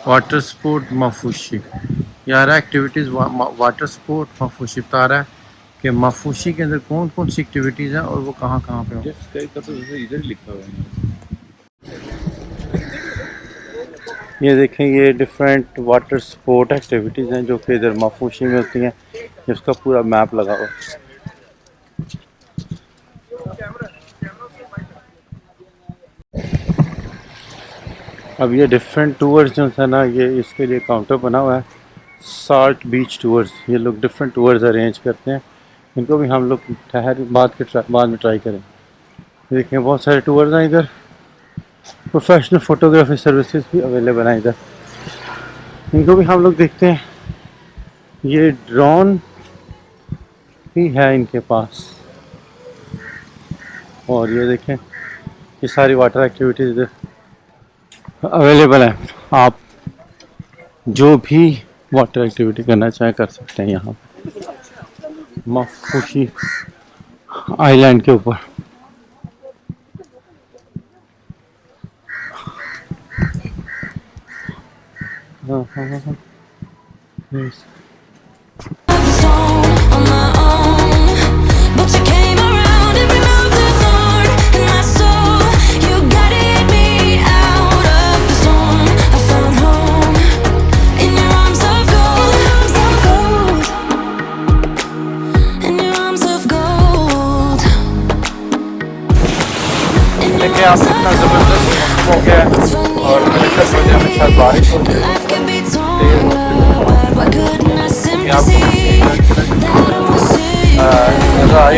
Water sport Maafushi, यार activities water sport Maafushi बता रहा है कि माफूशी के अंदर कौन कौन सी एक्टिविटीज़ हैं और वो कहाँ कहाँ पे हो। तो इधर लिखा हुआ है। ये देखें, ये डिफरेंट वाटर स्पोर्ट एक्टिविटीज़ हैं जो कि इधर माफूशी में होती हैं। इसका पूरा मैप लगा हुआ है। अब ये डिफरेंट टूर्स जो है ना, ये इसके लिए काउंटर बना हुआ है, साल्ट बीच टूर्स। ये लोग डिफरेंट टूर्स अरेंज करते हैं, इनको भी हम लोग बाद में ट्राई करें। देखें, बहुत सारे टूर्स हैं इधर। प्रोफेशनल फ़ोटोग्राफी सर्विसेज भी अवेलेबल हैं इधर, इनको भी हम लोग देखते हैं। ये ड्रोन भी है इनके पास। और ये देखें, ये सारी वाटर एक्टिविटीज़ इधर अवेलेबल है। आप जो भी वाटर एक्टिविटी करना चाहें कर सकते हैं यहाँ माफूशी आइलैंड के ऊपर। हाँ हाँ हाँ, yes. देखिए आप, इतना ज़बरदस्त मौसम हो गया है और मेरे ख्याल में शायद बारिश हो जाएगी। नज़र आई